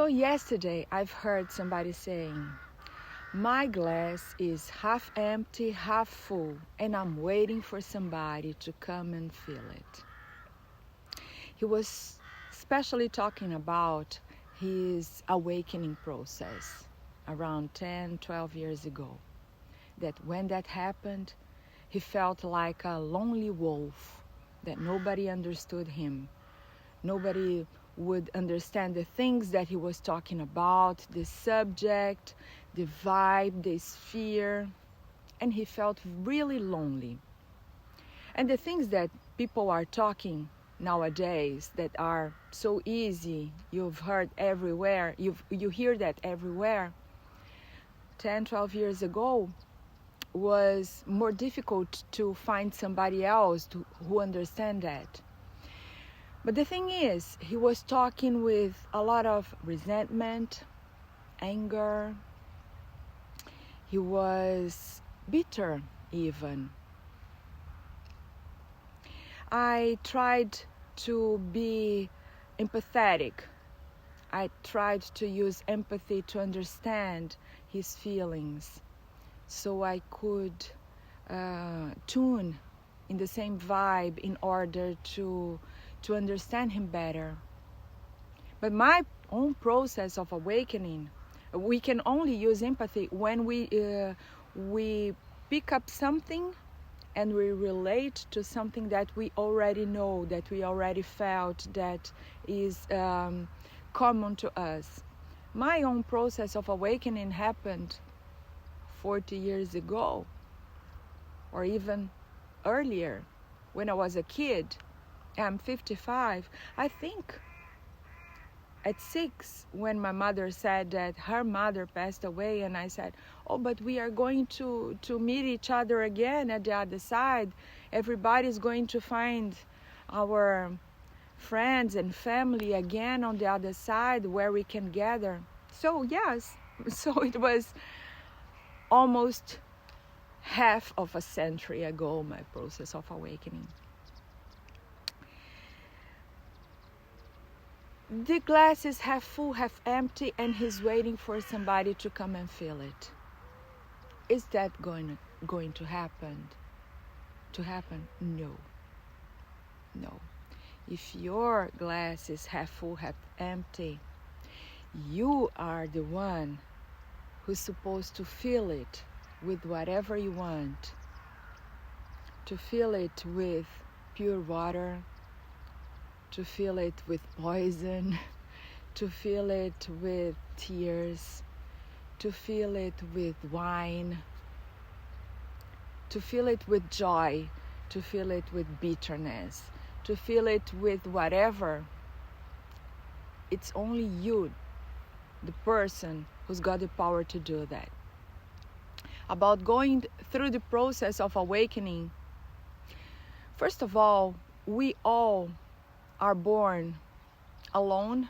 So yesterday I've heard somebody saying, my glass is half empty, half full, and I'm waiting for somebody to come and fill it. He was especially talking about his awakening process around 10, 12 years ago. That when that happened, he felt like a lonely wolf, that nobody understood him. Nobody would understand the things that he was talking about, the subject, the vibe, the sphere, and he felt really lonely. And the things that people are talking nowadays that are so easy, you've heard everywhere, you hear that everywhere, 10, 12 years ago, was more difficult to find somebody else who understand that. But the thing is, he was talking with a lot of resentment, anger. He was bitter even. I tried to be empathetic. I tried to use empathy to understand his feelings so I could tune in the same vibe in order to understand him better. But my own process of awakening, we can only use empathy when we pick up something and we relate to something that we already know, that we already felt, that is common to us. My own process of awakening happened 40 years ago, or even earlier, when I was a kid. I'm 55. I think at 6, when my mother said that her mother passed away, and I said, oh, but we are going to meet each other again at the other side. Everybody's going to find our friends and family again on the other side where we can gather. So yes, so it was almost half of a century ago, my process of awakening. The glass is half full, half empty, and he's waiting for somebody to come and fill it. Is that going to happen? No. No. If your glass is half full, half empty, you are the one who's supposed to fill it with whatever you want. To fill it with pure water, to fill it with poison, to fill it with tears, to fill it with wine, to fill it with joy, to fill it with bitterness, to fill it with whatever. It's only you, the person, who's got the power to do that. About going through the process of awakening, first of all, we all are born alone,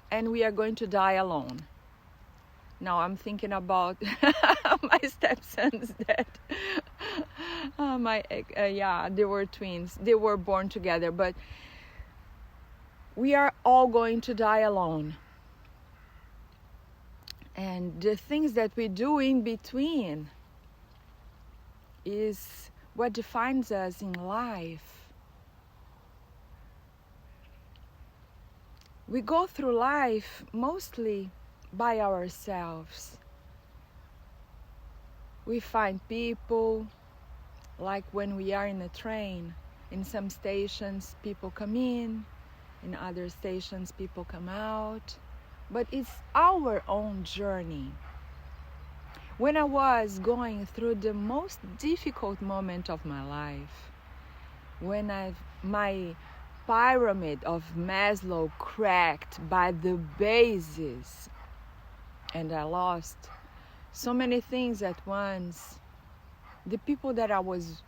and we are going to die alone. Now I'm thinking about my stepsons that they were twins. They were born together, but we are all going to die alone. And the things that we do in between is what defines us in life. We go through life mostly by ourselves. We find people, like when we are in a train. In some stations people come in other stations people come out. But it's our own journey. When I was going through the most difficult moment of my life, when my pyramid of Maslow cracked by the bases, and I lost so many things at once. The people that I was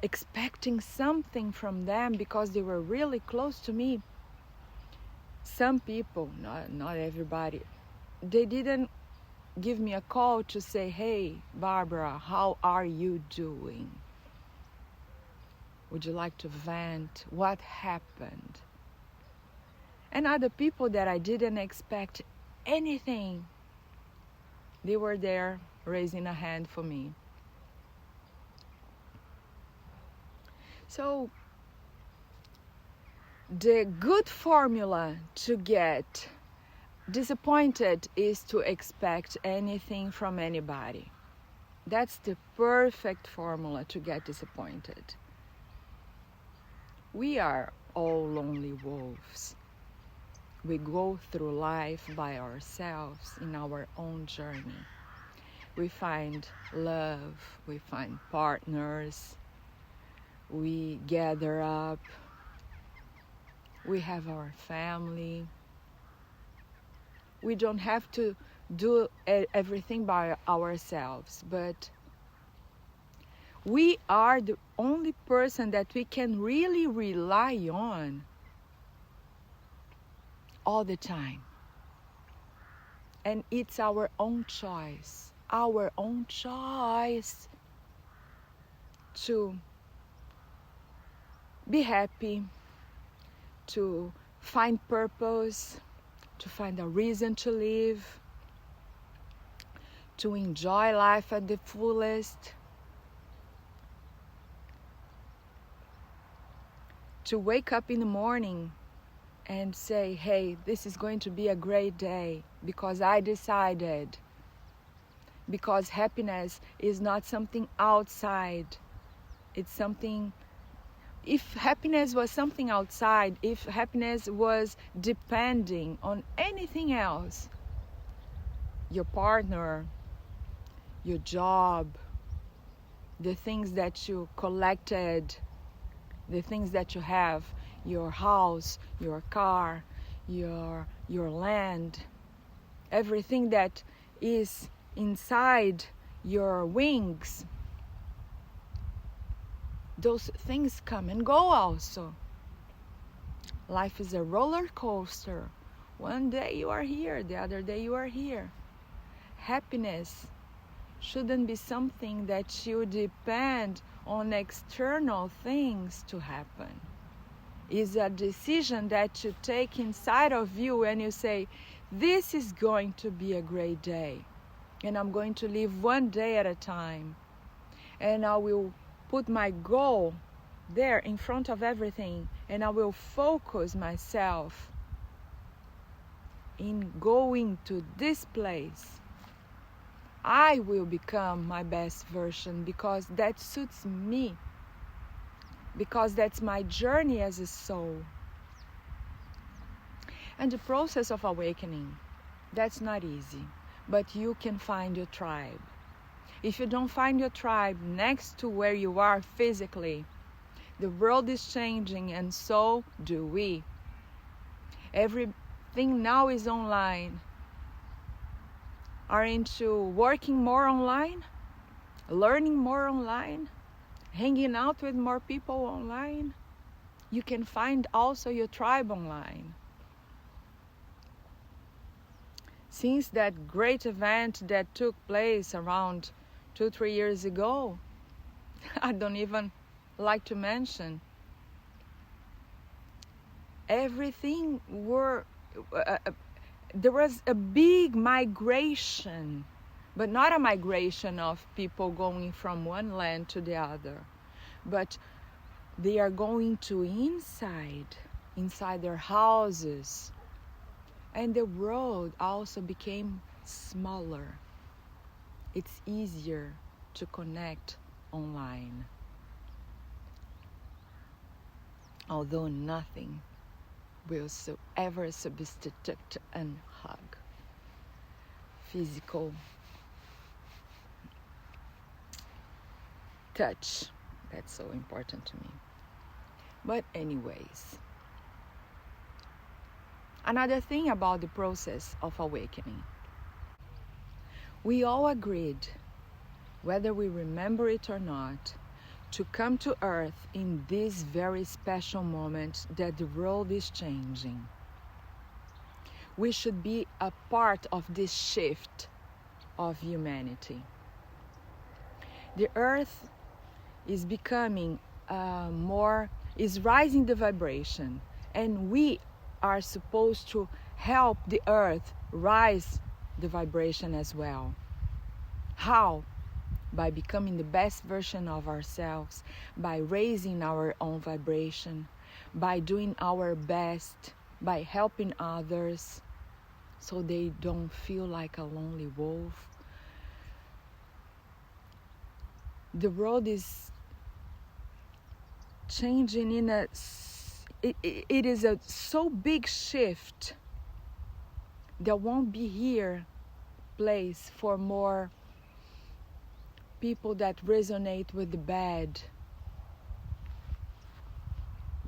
expecting something from them because they were really close to me, some people, not everybody, they didn't give me a call to say, hey, Barbara, how are you doing? Would you like to vent? What happened? And other people that I didn't expect anything, they were there raising a hand for me. So the good formula to get disappointed is to expect anything from anybody. That's the perfect formula to get disappointed. We are all lonely wolves. We go through life by ourselves in our own journey. We find love, we find partners, we gather up, we have our family. We don't have to do everything by ourselves, but we are the only person that we can really rely on all the time. And it's our own choice to be happy, to find purpose, to find a reason to live, to enjoy life at the fullest, to wake up in the morning and say, hey, this is going to be a great day because I decided. Because happiness is not something outside. It's something, if happiness was something outside, if happiness was depending on anything else, your partner, your job, the things that you collected, the things that you have, your house, your car, your land, everything that is inside your wings, those things come and go also. Life is a roller coaster. One day you are here, the other day you are here. Happiness shouldn't be something that you depend on external things to happen. It's a decision that you take inside of you and you say, this is going to be a great day. And I'm going to live one day at a time. And I will put my goal there in front of everything. And I will focus myself in going to this place. I will become my best version because that suits me. Because that's my journey as a soul. And the process of awakening, that's not easy. But you can find your tribe. If you don't find your tribe next to where you are physically, the world is changing and so do we. Everything now is online. Aren't you working more online? Learning more online? Hanging out with more people online? You can find also your tribe online. Since that great event that took place around 2-3 years ago, I don't even like to mention, everything there was a big migration, but not a migration of people going from one land to the other, but they are going to inside their houses. And the world also became smaller. It's easier to connect online. Although nothing will ever substitute a hug. Physical touch, that's so important to me. But anyways, another thing about the process of awakening. We all agreed, whether we remember it or not, to come to Earth in this very special moment that the world is changing. We should be a part of this shift of humanity. The Earth is becoming is rising the vibration, and we are supposed to help the earth rise the vibration as well. How? By becoming the best version of ourselves, by raising our own vibration, by doing our best, by helping others so they don't feel like a lonely wolf. The world is changing in it is a so big shift. There won't be here place for more people that resonate with the bad,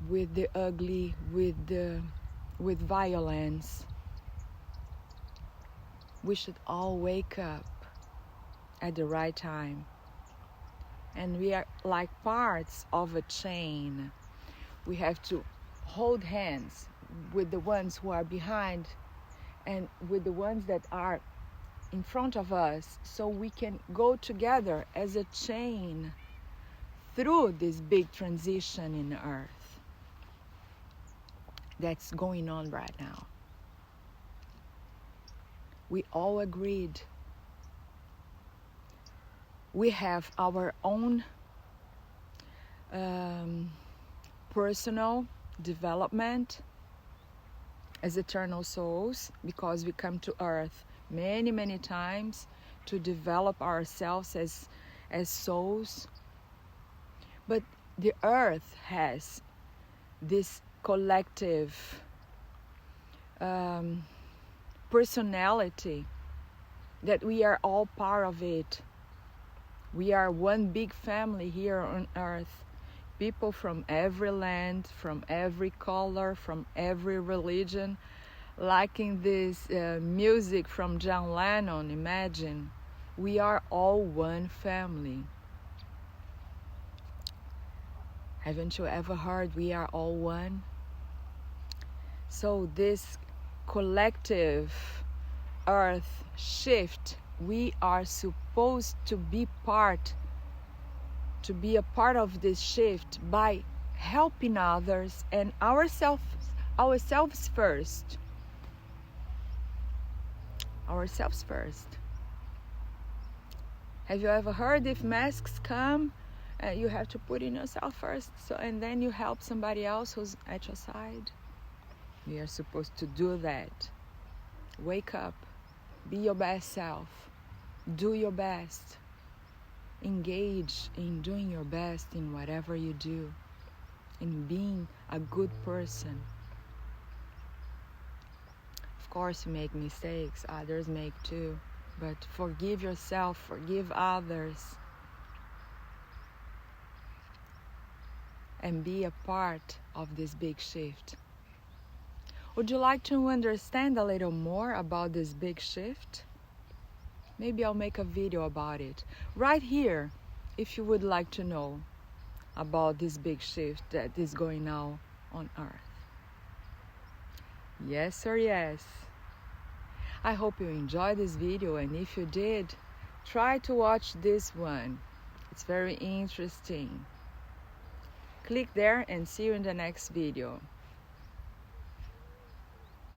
with the ugly, with violence. We should all wake up at the right time. And we are like parts of a chain. We have to hold hands with the ones who are behind and with the ones that are in front of us, so we can go together as a chain through this big transition in Earth that's going on right now. We all agreed. We have our own personal development as eternal souls, because we come to Earth many times to develop ourselves as souls. But the Earth has this collective personality that we are all part of it. We are one big family here on Earth. People from every land, from every color, from every religion, liking this music from John Lennon, imagine. We are all one family. Haven't you ever heard we are all one? So this collective Earth shift, we are supposed to be a part of this shift by helping others and ourselves first. Ourselves first. Have you ever heard if masks come, you have to put in yourself first, and then you help somebody else who's at your side? We are supposed to do that. Wake up. Be your best self. Do your best. Engage in doing your best in whatever you do, in being a good person. Of course, you make mistakes, others make too, but forgive yourself, forgive others, and be a part of this big shift. Would you like to understand a little more about this big shift? Maybe I'll make a video about it right here, if you would like to know about this big shift that is going now on Earth. Yes or yes? I hope you enjoyed this video, and if you did, try to watch this one. It's very interesting. Click there and see you in the next video.